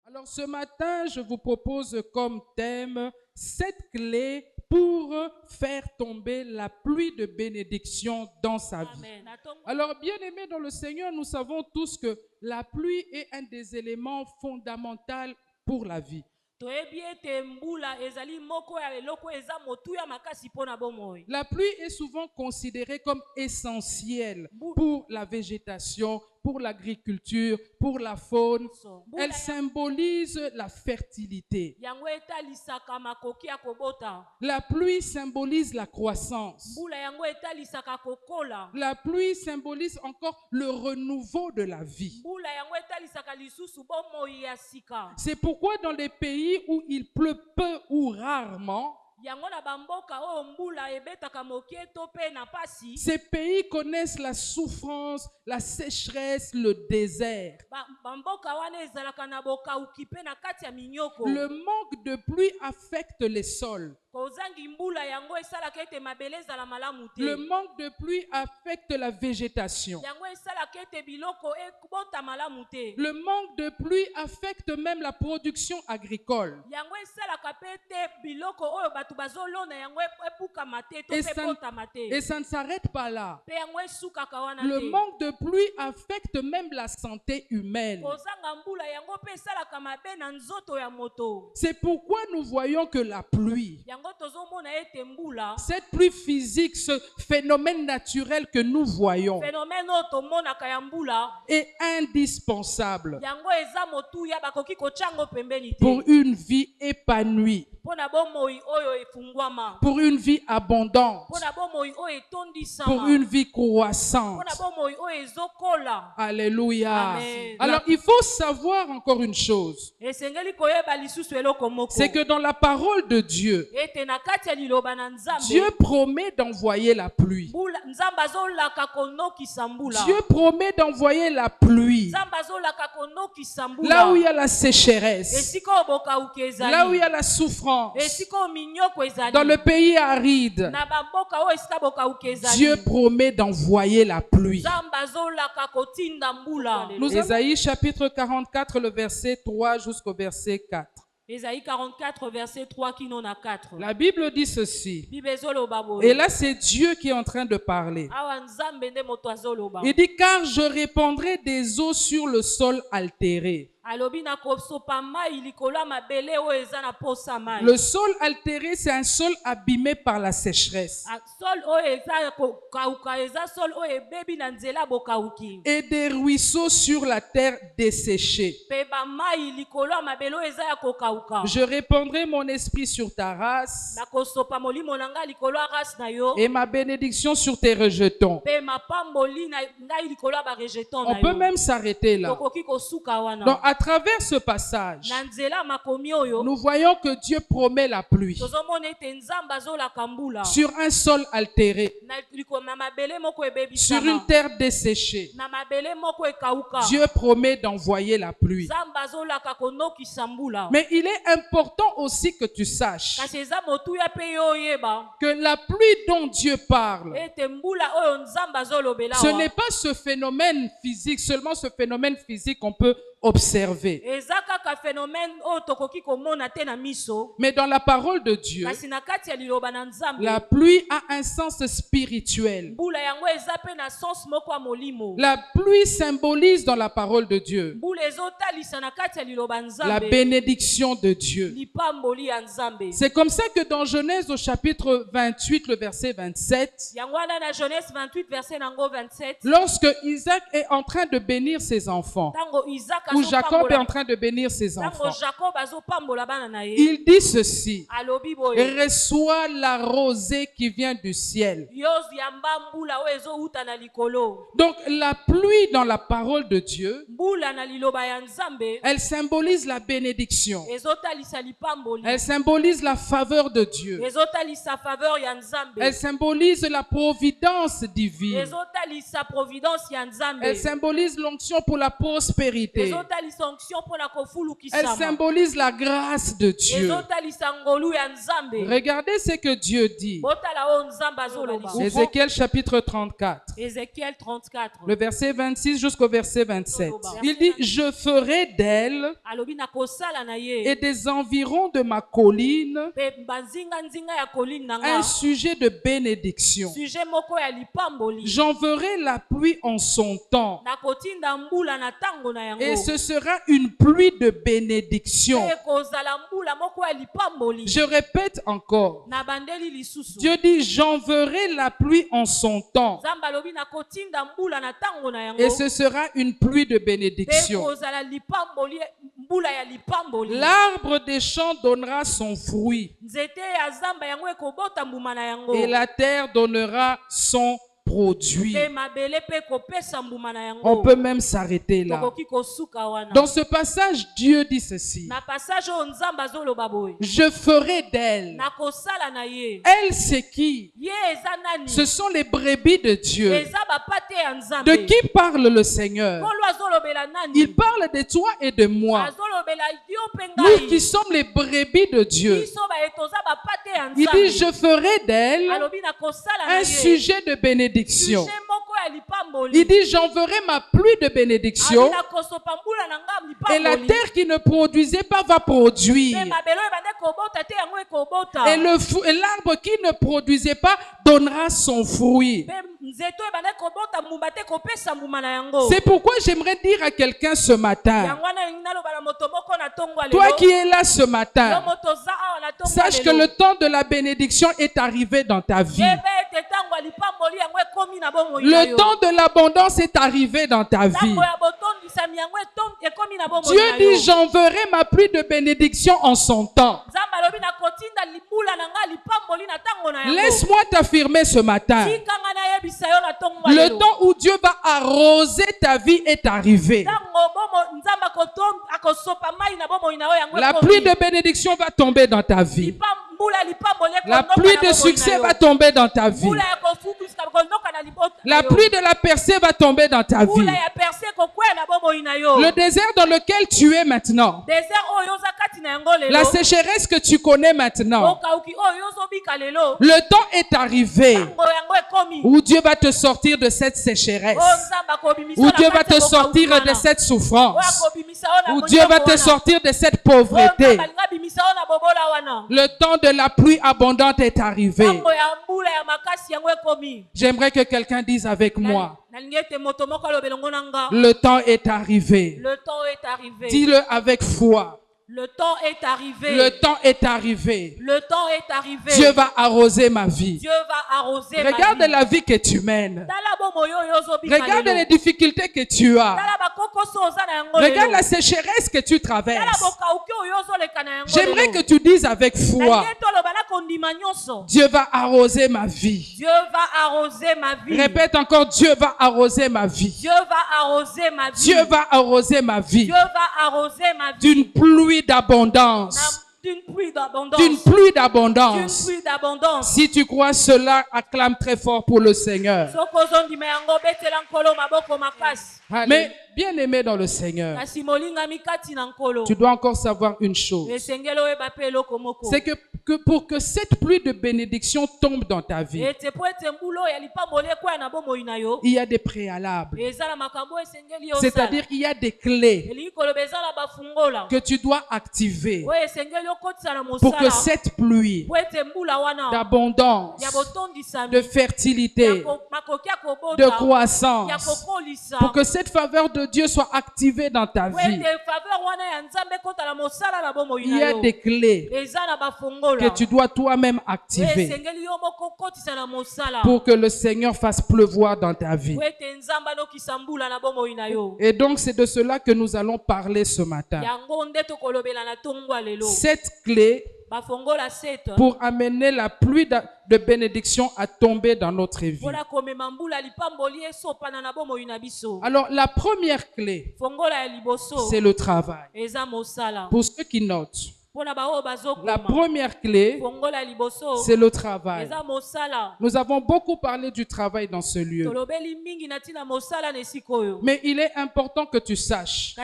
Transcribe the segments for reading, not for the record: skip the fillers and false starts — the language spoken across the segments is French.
Alors ce matin, je vous propose comme thème 7 clés pour faire tomber la pluie de bénédiction dans sa vie. Amen. Alors bien aimés dans le Seigneur, nous savons tous que la pluie est un des éléments fondamentaux pour la vie. La pluie est souvent considérée comme essentielle pour la végétation, pour l'agriculture, pour la faune. Elle symbolise la fertilité. La pluie symbolise la croissance. La pluie symbolise encore le renouveau de la vie. C'est pourquoi dans les pays où il pleut peu ou rarement, ces pays connaissent la souffrance, la sécheresse, le désert. Le manque de pluie affecte les sols. Le manque de pluie affecte la végétation. Le manque de pluie affecte même la production agricole. Et ça ne s'arrête pas là. Le manque de pluie affecte même la santé humaine. C'est pourquoi nous voyons que la pluie, cette pluie physique, ce phénomène naturel que nous voyons, est indispensable pour une vie épanouie, pour une vie abondante, pour une vie croissante. Alléluia. Amen. Alors il faut savoir encore une chose, c'est que dans la parole de Dieu, Dieu promet d'envoyer la pluie. Dieu promet d'envoyer la pluie là où il y a la sécheresse, là où il y a la souffrance, dans le pays aride. Dieu promet d'envoyer la pluie. Ésaïe chapitre 44, le verset 3 jusqu'au verset 4. Ésaïe 44, verset 3 qui n'en a 4. La Bible dit ceci. Et là, c'est Dieu qui est en train de parler. Il dit, car je répandrai des eaux sur le sol altéré. Le sol altéré, c'est un sol abîmé par la sécheresse. Et des ruisseaux sur la terre desséchée. Je répandrai mon esprit sur ta race et ma bénédiction sur tes rejetons. On peut même s'arrêter là. Donc, à travers ce passage, nous voyons que Dieu promet la pluie sur un sol altéré, sur une terre desséchée. Dieu promet d'envoyer la pluie. Mais il est important aussi que tu saches que la pluie dont Dieu parle, ce n'est pas ce phénomène physique, seulement ce phénomène physique qu'on peut observer. Mais dans la parole de Dieu, la pluie a un sens spirituel. La pluie symbolise dans la parole de Dieu la bénédiction de Dieu. C'est comme ça que dans Genèse au chapitre 28, le verset 27, lorsque Isaac est en train de bénir ses enfants, où Jacob est en train de bénir ses enfants, il dit ceci: reçois la rosée qui vient du ciel. Donc la pluie dans la parole de Dieu, elle symbolise la bénédiction. Elle symbolise la faveur de Dieu. Elle symbolise la providence divine. Elle symbolise l'onction pour la prospérité. Elle symbolise la grâce de Dieu. Regardez ce que Dieu dit. Ézéchiel chapitre 34. Le verset 26 jusqu'au verset 27. Il dit, je ferai d'elle et des environs de ma colline un sujet de bénédiction. J'enverrai la pluie en son temps et ce sera une pluie de bénédiction. Je répète encore. Dieu dit, j'enverrai la pluie en son temps et ce sera une pluie de bénédiction. L'arbre des champs donnera son fruit et la terre donnera son produit. On peut même s'arrêter là. Dans ce passage, Dieu dit ceci. Je ferai d'elle. Elle, c'est qui? Ce sont les brebis de Dieu. De qui parle le Seigneur? Il parle de toi et de moi. Nous qui sommes les brebis de Dieu. Il dit, je ferai d'elle un sujet de bénédiction. Il dit, j'enverrai ma pluie de bénédiction et la terre qui ne produisait pas va produire. Et l'arbre qui ne produisait pas donnera son fruit. C'est pourquoi j'aimerais dire à quelqu'un ce matin, toi qui es là ce matin, sache que le temps de la bénédiction est arrivé dans ta vie. Le temps de l'abondance est arrivé dans ta vie. Dieu dit, j'enverrai ma pluie de bénédiction en son temps. Laisse-moi t'affirmer ce matin. Le temps où Dieu va arroser ta vie est arrivé. La pluie de bénédiction va tomber dans ta vie. La pluie de succès va tomber dans ta vie. La pluie de la percée va tomber dans ta vie. Le désert dans lequel tu es maintenant, la sécheresse que tu connais maintenant, le temps est arrivé où Dieu va te sortir de cette sécheresse, où Dieu va te sortir de cette souffrance, où Dieu va te sortir de cette pauvreté. Le temps de la pluie abondante est arrivé. J'aimerais que quelqu'un dise avec moi, le temps est arrivé. Le temps est arrivé. Dis-le avec foi. Le temps est arrivé. Le temps est arrivé. Le temps est arrivé. Dieu va arroser ma vie. Dieu va arroser ma vie. Regarde la vie que tu mènes. Regarde les difficultés que tu as. Regarde la sécheresse que tu traverses. J'aimerais que tu dises avec foi, Dieu va arroser ma vie. Dieu va arroser ma vie. Répète encore, Dieu va arroser ma vie. Dieu va arroser ma vie. Dieu va arroser ma vie. Dieu va arroser ma vie. D'une pluie d'abondance. D'une pluie d'abondance. D'une pluie d'abondance. D'une pluie d'abondance. Si tu crois cela, acclame très fort pour le Seigneur. Mais bien aimé dans le Seigneur, tu dois encore savoir une chose. C'est que pour que cette pluie de bénédiction tombe dans ta vie, il y a des préalables. C'est-à-dire il y a des clés que tu dois activer pour que cette pluie d'abondance, de fertilité, de croissance, pour que cette faveur de Dieu soit activée dans ta vie, il y a des clés que tu dois toi-même activer pour que le Seigneur fasse pleuvoir dans ta vie. Et donc c'est de cela que nous allons parler ce matin. Cette clé pour amener la pluie de bénédiction à tomber dans notre vie. Alors la première clé, c'est le travail. Pour ceux qui notent, La première clé, c'est le travail. Nous avons beaucoup parlé du travail dans ce lieu. Mais il est important que tu saches,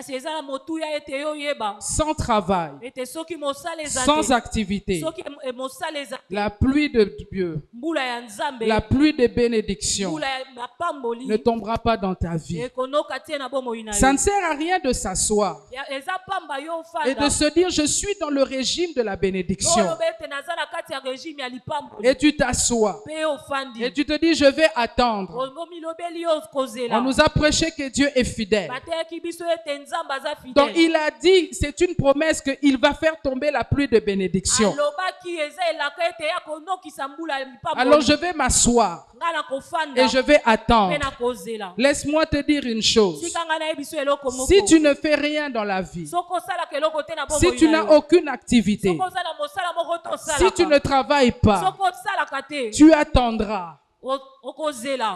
sans travail, sans activité, la pluie de Dieu, la pluie de bénédiction ne tombera pas dans ta vie. Ça ne sert à rien de s'asseoir et de se dire je suis dans le régime de la bénédiction. Et tu t'assois et tu te dis je vais attendre. On nous a prêché que Dieu est fidèle. Donc il a dit, c'est une promesse qu'il va faire tomber la pluie de bénédiction. Alors je vais m'asseoir et je vais attendre. Laisse-moi te dire une chose. Si tu ne fais rien dans la vie, si tu n'as aucune activité, si tu ne travailles pas, tu attendras.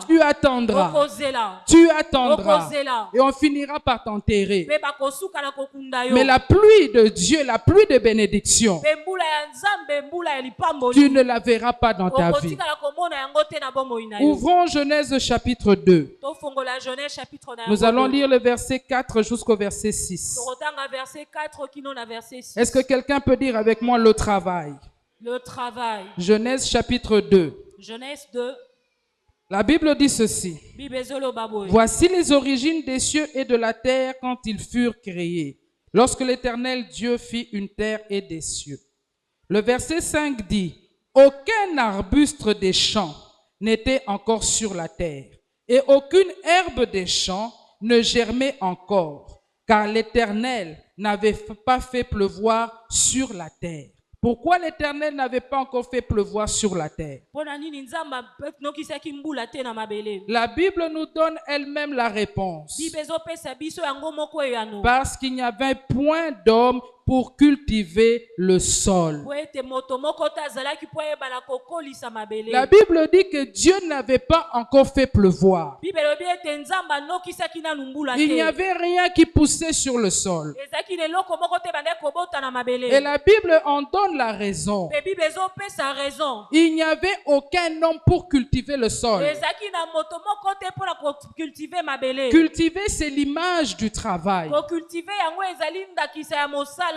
Tu attendras. Tu attendras. Et on finira par t'enterrer. Mais la pluie de Dieu, la pluie de bénédiction, tu ne la verras pas dans ta vie. Ouvrons Genèse chapitre 2. Nous allons lire le verset 4 jusqu'au verset 6. Est-ce que quelqu'un peut dire avec moi le travail? Le travail. Genèse chapitre 2. Genèse 2. La Bible dit ceci. Voici les origines des cieux et de la terre quand ils furent créés, lorsque l'Éternel Dieu fit une terre et des cieux. Le verset 5 dit, aucun arbuste des champs n'était encore sur la terre, et aucune herbe des champs ne germait encore, car l'Éternel n'avait pas fait pleuvoir sur la terre. Pourquoi l'Éternel n'avait pas encore fait pleuvoir sur la terre? La Bible nous donne elle-même la réponse. Parce qu'il n'y avait point d'homme pour cultiver le sol. La Bible dit que Dieu n'avait pas encore fait pleuvoir. Il n'y avait rien qui poussait sur le sol. Et la Bible en donne la raison. Il n'y avait aucun homme pour cultiver le sol. Cultiver, c'est l'image du travail.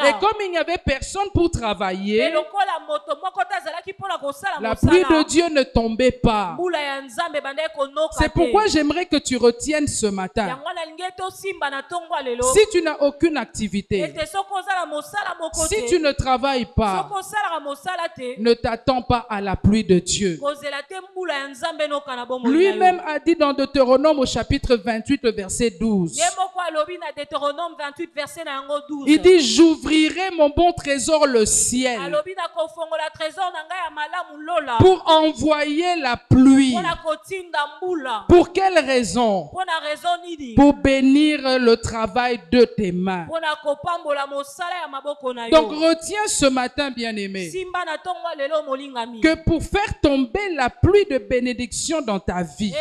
Et comme il n'y avait personne pour travailler, la pluie de Dieu ne tombait pas. C'est pourquoi j'aimerais que tu retiennes ce matin. Si tu n'as aucune activité, si tu ne travailles pas, ne t'attends pas à la pluie de Dieu. Lui-même a dit dans Deutéronome au chapitre 28, le verset 12. Il dit, j'ouvrirai mon bon trésor le ciel pour envoyer la pluie. Pour quelle raison? Pour bénir le travail de tes mains. Donc retiens ce matin, bien-aimé, que pour faire tomber la pluie de bénédiction dans ta vie,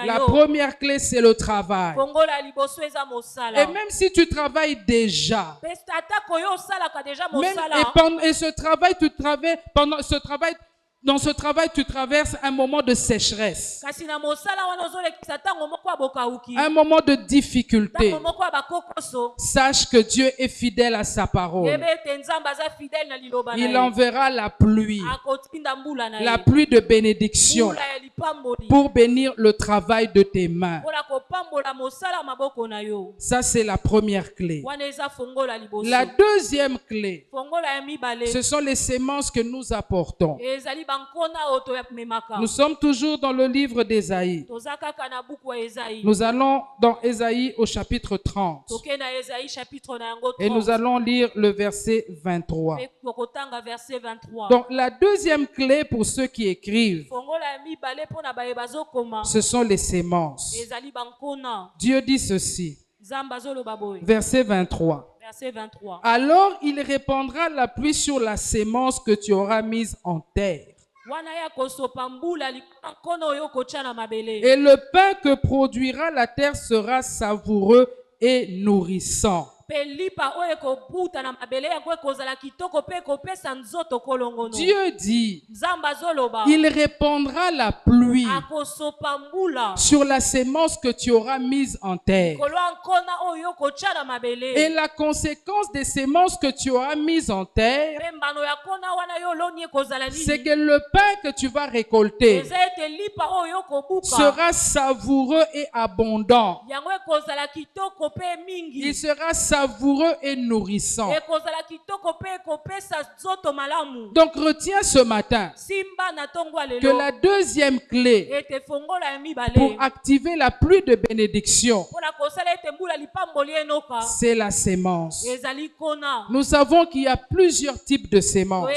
la première clé, c'est le travail. Et même si tu travailles déjà, dans ce travail, tu traverses un moment de sécheresse, un moment de difficulté. Sache que Dieu est fidèle à sa parole. Il enverra la pluie de bénédiction pour bénir le travail de tes mains. Ça, c'est la première clé. La deuxième clé, ce sont les semences que nous apportons. Nous sommes toujours dans le livre d'Ésaïe. Nous allons dans Ésaïe au chapitre 30. Et nous allons lire le verset 23. Donc la deuxième clé pour ceux qui écrivent, ce sont les semences. Dieu dit ceci. Verset 23. Alors il répandra la pluie sur la sémence que tu auras mise en terre. Et le pain que produira la terre sera savoureux et nourrissant. Dieu dit, il répandra la pluie sur la sémence que tu auras mise en terre. Et la conséquence des sémences que tu auras mises en terre, c'est que le pain que tu vas récolter sera savoureux et abondant. Il sera savoureux et nourrissant. Donc retiens ce matin que la deuxième clé pour activer la pluie de bénédiction, c'est la sémence. Nous savons qu'il y a plusieurs types de sémences.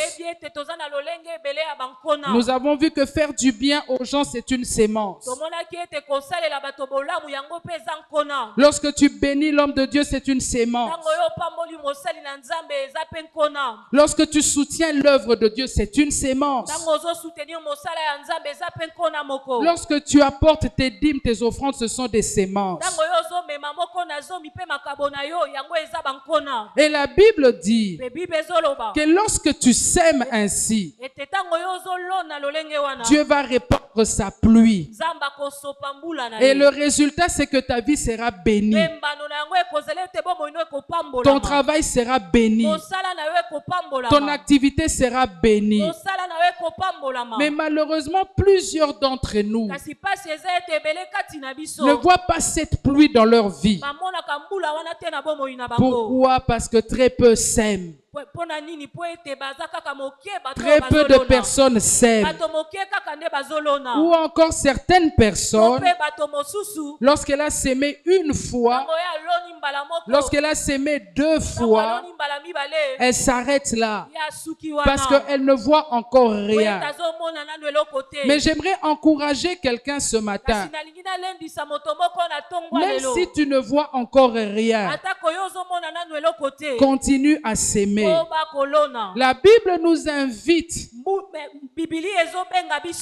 Nous avons vu que faire du bien aux gens, c'est une sémence. Lorsque tu bénis l'homme de Dieu, c'est une sémence. Lorsque tu soutiens l'œuvre de Dieu, c'est une sémence. Lorsque tu apportes tes dîmes, tes offrandes, ce sont des sémences. Et la Bible dit que lorsque tu sèmes ainsi, Dieu va répandre sa pluie. Et le résultat, c'est que ta vie sera bénie. Ton travail sera béni. Ton activité sera bénie. Mais malheureusement, plusieurs d'entre nous ne voient pas cette pluie dans leur vie. Pourquoi? Parce que très peu s'aiment. Très peu de personnes s'aiment. Ou encore certaines personnes, lorsqu'elle a sémé une fois, lorsqu'elle a sémé deux fois, elle s'arrête là parce qu'elle ne voit encore rien. Mais j'aimerais encourager quelqu'un ce matin. Même si tu ne vois encore rien, continue à s'aimer. La Bible nous invite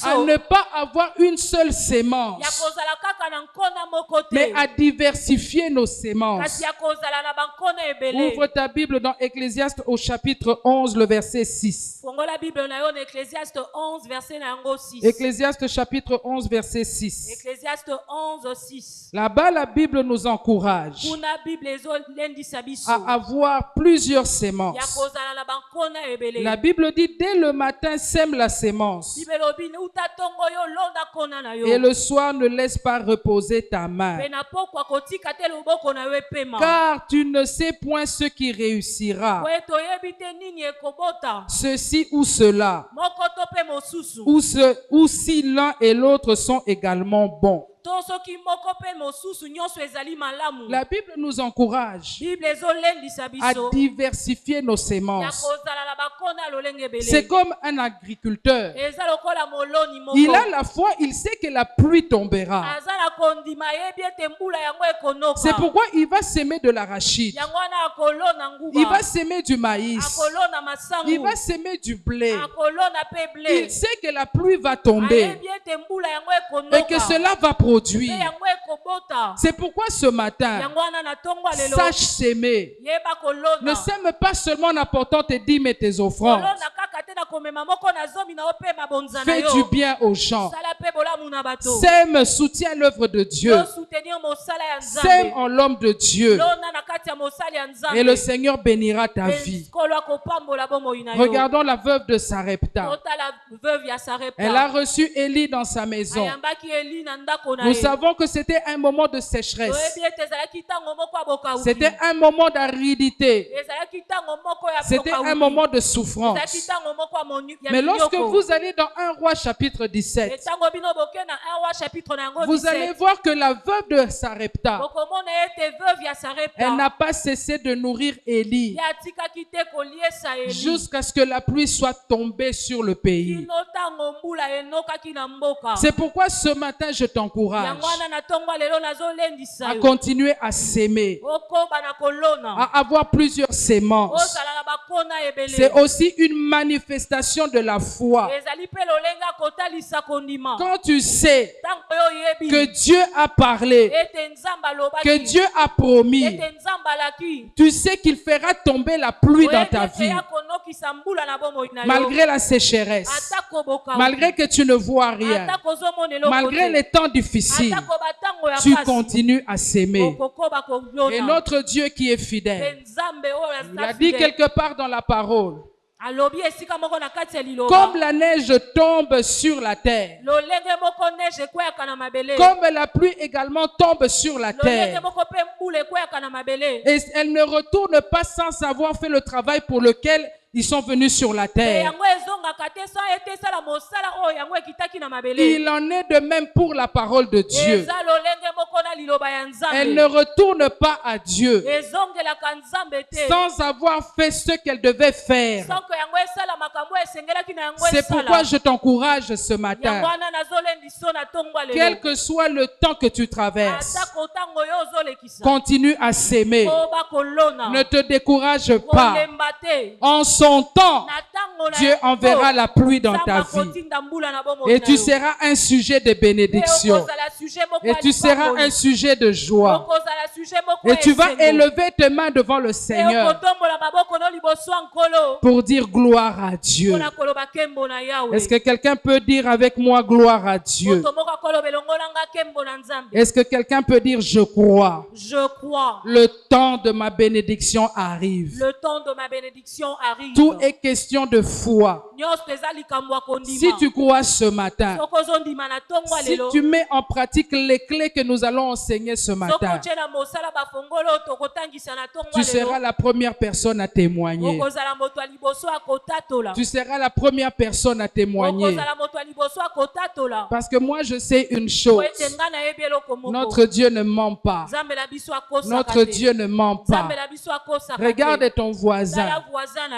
à ne pas avoir une seule sémence, mais à diversifier nos sémences. Ouvre ta Bible dans Ecclésiaste au chapitre 11, le verset 6. Ecclésiaste chapitre 11, verset 6. Là-bas, la Bible nous encourage à avoir plusieurs sémences. La Bible dit, dès le matin, sème la sémence. Et le soir, ne laisse pas reposer ta main. Car tu ne sais point ce qui réussira. Ceci ou cela. Ou si l'un et l'autre sont également bons. La Bible nous encourage à diversifier nos sémences. C'est comme un agriculteur. Il a la foi, il sait que la pluie tombera. C'est pourquoi il va s'aimer de l'arachide. Il va s'aimer du maïs. Il va s'aimer du blé. Il sait que la pluie va tomber et que cela va produire. C'est pourquoi ce matin, sache s'aimer. Ne sème pas seulement en apportant tes dîmes et tes offrandes. Fais du bien aux gens. Sème, soutiens l'œuvre de Dieu. Sème en l'homme de Dieu. Et le Seigneur bénira ta vie. Regardons la veuve de Sarepta. Elle a reçu Élie dans sa maison. Nous savons que c'était un moment de sécheresse. C'était un moment d'aridité. C'était un moment de souffrance. Mais lorsque vous allez dans 1 Roi chapitre 17, vous allez voir que la veuve de Sarepta, elle n'a pas cessé de nourrir Élie jusqu'à ce que la pluie soit tombée sur le pays. C'est pourquoi ce matin je t'encourage à continuer à s'aimer, à avoir plusieurs sémences, C'est aussi une manifestation de la foi. Quand tu sais que Dieu a parlé, que Dieu a promis, tu sais qu'il fera tomber la pluie dans ta vie. Malgré la sécheresse, malgré que tu ne vois rien, malgré les temps difficiles, tu continues à s'aimer. Et notre Dieu qui est fidèle, il a dit quelque part dans la parole, comme la neige tombe sur la terre, comme la pluie également tombe sur la terre, et elle ne retourne pas sans avoir fait le travail pour lequel ils sont venus sur la terre. Il en est de même pour la parole de Dieu. Elle ne retourne pas à Dieu sans avoir fait ce qu'elle devait faire. C'est pourquoi je t'encourage ce matin. Quel que soit le temps que tu traverses, continue à s'aimer. Ne te décourage pas. En son temps, Dieu enverra la pluie dans ta vie. Et tu seras un sujet de bénédiction. Et tu seras un sujet de joie. Et tu vas élever tes mains devant le Seigneur pour dire gloire à Dieu. Est-ce que quelqu'un peut dire avec moi gloire à Dieu? Est-ce que quelqu'un peut dire je crois? Je crois. Le temps de ma bénédiction arrive. Le temps de ma bénédiction arrive. Tout est question de foi. Si tu crois ce matin, si tu mets en pratique les clés que nous allons enseigner ce matin, tu seras la première personne à témoigner. Tu seras la première personne à témoigner. Parce que moi je sais une chose. Notre Dieu ne ment pas. Notre Dieu ne ment pas. Regarde ton voisin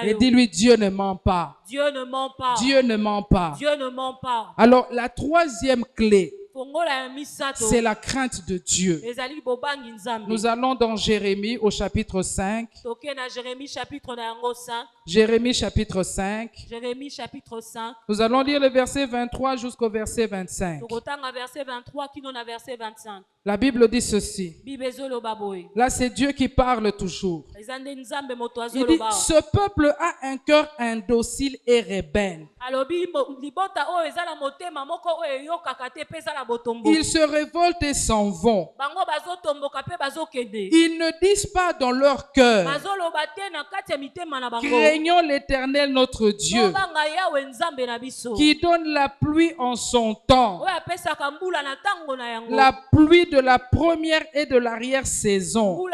et dis-lui Dieu ne ment pas. Dieu ne ment pas. Dieu ne ment pas. Dieu ne ment pas. Alors la troisième clé, c'est la crainte de Dieu. Nous allons dans Jérémie au chapitre 5. Jérémie chapitre 5. Nous allons lire le verset 23 jusqu'au verset 25. La Bible dit ceci. Là, c'est Dieu qui parle toujours. Il dit, ce peuple a un cœur indocile et rebelle. Ils se révoltent et s'en vont. Ils ne disent pas dans leur cœur, craignons l'Éternel notre Dieu, qui donne la pluie en son temps, la pluie de la première et de l'arrière-saison,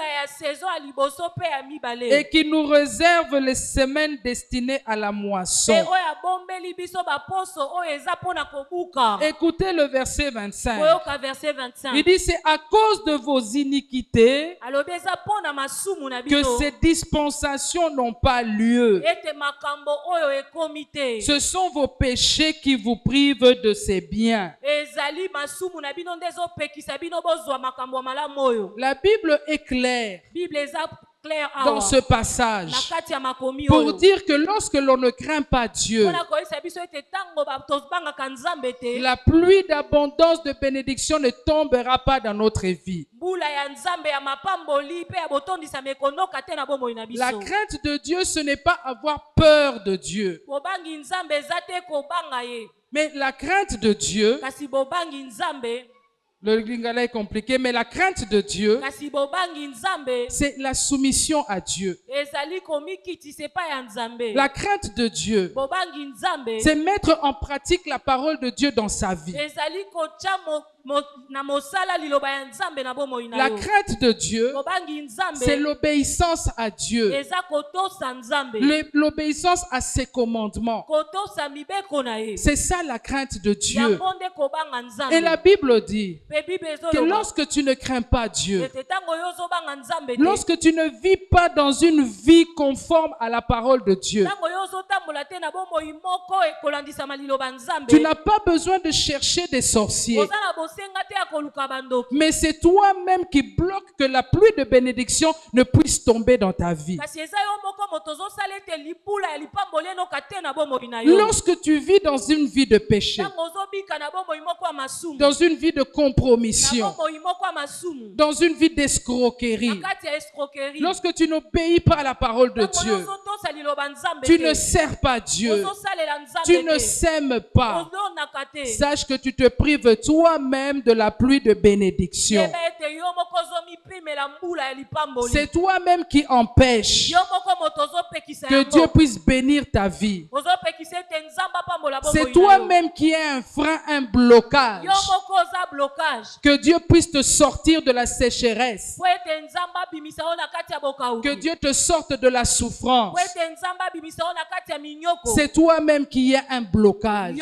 et qui nous réserve les semaines destinées à la moisson. Écoutez le verset 25. Il dit, c'est à cause de vos iniquités que ces dispensations n'ont pas lieu. Ce sont vos péchés qui vous privent de ces biens. La Bible est claire dans ce passage pour dire que lorsque l'on ne craint pas Dieu, la pluie d'abondance de bénédiction ne tombera pas dans notre vie. La crainte de Dieu, ce n'est pas avoir peur de Dieu. Mais la crainte de Dieu, le lingala est compliqué, mais la crainte de Dieu, c'est la soumission à Dieu. La crainte de Dieu, c'est mettre en pratique la parole de Dieu dans sa vie. La crainte de Dieu, c'est l'obéissance à Dieu. L'obéissance à ses commandements. C'est ça la crainte de Dieu. Et la Bible dit que lorsque tu ne crains pas Dieu, lorsque tu ne vis pas dans une vie conforme à la parole de Dieu, Tu n'as pas besoin de chercher des sorciers. Mais c'est toi-même qui bloque que la pluie de bénédiction ne puisse tomber dans ta vie. Lorsque tu vis dans une vie de péché, dans une vie de compromission, dans une vie d'escroquerie, lorsque tu n'obéis pas à la parole de Dieu, tu ne sers pas Dieu, tu ne sèmes pas, sache que tu te prives toi-même de la pluie de bénédiction. C'est toi-même qui empêche que Dieu puisse bénir ta vie. C'est toi-même qui es un frein, un blocage. Que Dieu puisse te sortir de la sécheresse. Que Dieu te sorte de la souffrance. C'est toi-même qui es un blocage.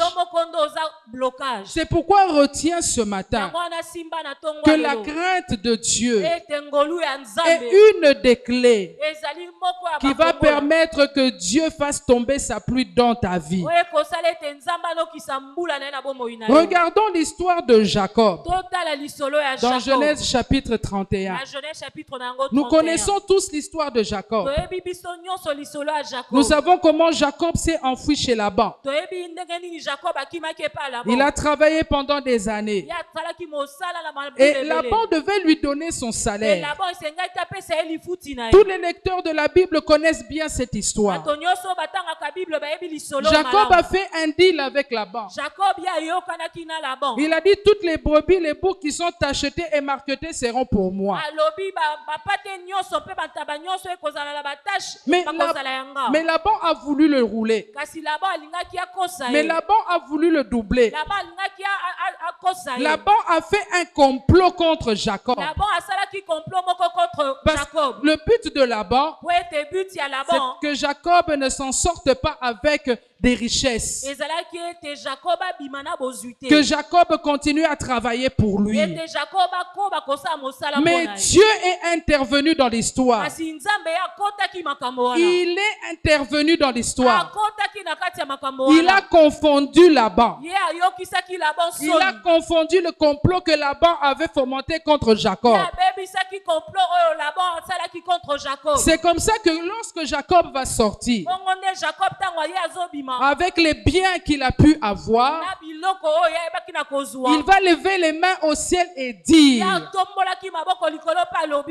C'est pourquoi retiens ce matin que la crainte de Dieu est une des clés qui va permettre que Dieu fasse tomber sa pluie dans ta vie. Regardons l'histoire de Jacob dans Genèse chapitre 31. Nous connaissons tous l'histoire de Jacob. Nous savons comment Jacob s'est enfui chez Laban. Il a travaillé pendant des années. Et Laban devait lui donner son salaire. Tous les lecteurs de la Bible connaissent bien cette histoire. Jacob a fait un deal avec Laban. Il a dit toutes les brebis, les boucs qui sont achetés et marquetés seront pour moi. Mais Laban a voulu le rouler. Mais Laban a voulu le doubler. Laban a fait un complot contre Jacob. Parce que le but de Laban, c'est que Jacob ne s'en sorte pas avec des richesses. Que Jacob continue à travailler pour lui. Mais Dieu est intervenu dans l'histoire. Il est intervenu dans l'histoire. Il a confondu Laban. Il a confondu le complot que Laban avait fomenté contre Jacob. C'est comme ça que lorsque Jacob va sortir, avec les biens qu'il a pu avoir, il va lever les mains au ciel et dire: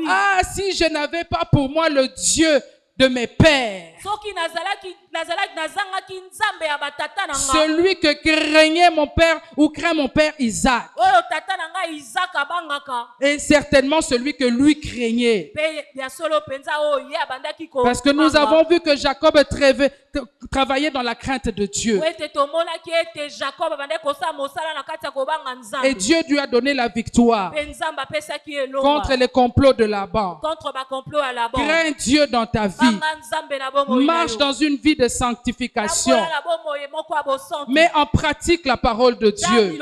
ah, si je n'avais pas pour moi le Dieu de mes pères, celui que craignait mon père ou craint mon père Isaac, et certainement celui que lui craignait. Parce que nous avons vu que Jacob travaillait dans la crainte de Dieu. Et Dieu lui a donné la victoire contre les complots de Laban. Crains Dieu dans ta vie. Marche dans une vie de sanctification. Mets en pratique la parole de Dieu.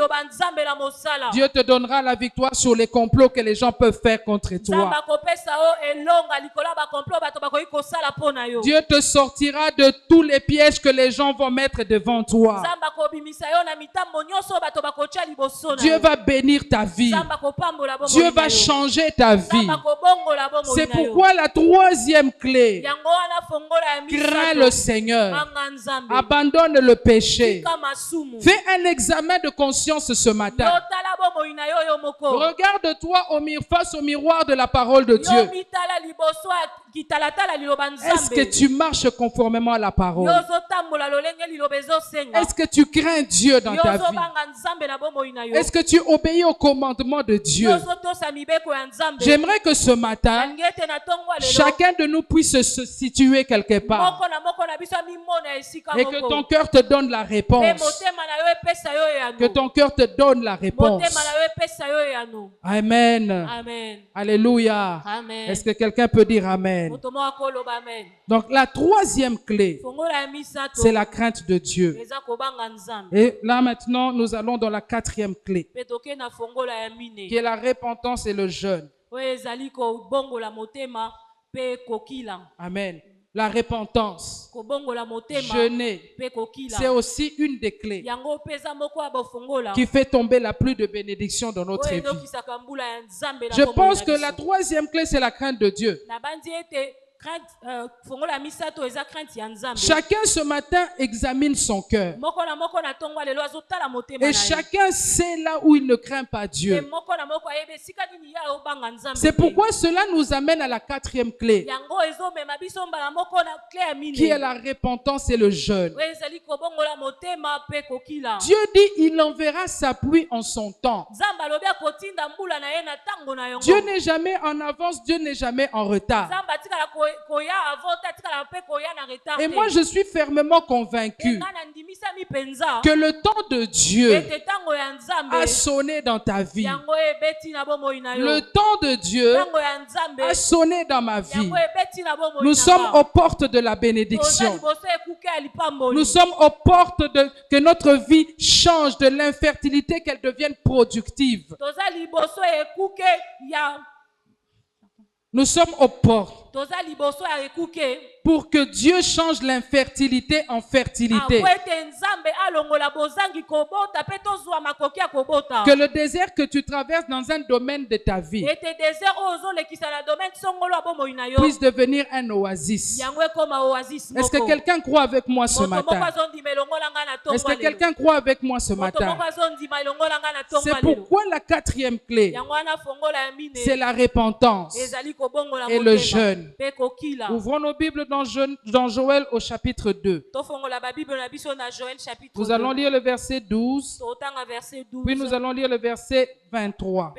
Dieu te donnera la victoire sur les complots que les gens peuvent faire contre toi. Dieu te sortira de tous les pièges que les gens vont mettre devant toi. Dieu va bénir ta vie. Dieu va changer ta vie. C'est pourquoi la troisième clé: crains le Seigneur. Abandonne le péché. Fais un examen de conscience ce matin. Regarde-toi face au miroir de la parole de Dieu. Est-ce que tu marches conformément à la parole? Est-ce que tu crains Dieu dans ta vie? Est-ce que tu obéis au commandement de Dieu? J'aimerais que ce matin, chacun de nous puisse se situer quelque part et que ton cœur te donne la réponse. Que ton cœur te donne la réponse. Amen. Alléluia. Est-ce que quelqu'un peut dire Amen? Donc la troisième clé, c'est la crainte de Dieu. Et là maintenant, nous allons dans la quatrième clé, qui est la repentance et le jeûne. Amen. La repentance, jeûner, c'est aussi une des clés qui fait tomber la pluie de bénédiction dans notre vie. Je pense que la troisième clé, c'est la crainte de Dieu. Chacun ce matin examine son cœur. Et chacun sait là où il ne craint pas Dieu. C'est pourquoi cela nous amène à la quatrième clé, qui est la repentance et le jeûne. Dieu dit il enverra sa pluie en son temps. Dieu n'est jamais en avance, Dieu n'est jamais en retard. Et moi je suis fermement convaincu que le temps de Dieu a sonné dans ta vie. Le temps de Dieu a sonné dans ma vie. Nous sommes aux portes de la bénédiction. Nous sommes aux portes de que notre vie change de l'infertilité, qu'elle devienne productive. Nous sommes aux portes pour que Dieu change l'infertilité en fertilité. Que le désert que tu traverses dans un domaine de ta vie puisse devenir un oasis. Est-ce que quelqu'un croit avec moi ce matin? Est-ce que quelqu'un croit avec moi ce matin? C'est pourquoi la quatrième clé, c'est la repentance et le jeûne. Ouvrons nos Bibles dans Joël au chapitre 2. Nous allons lire le verset 12, puis nous allons lire le verset 23.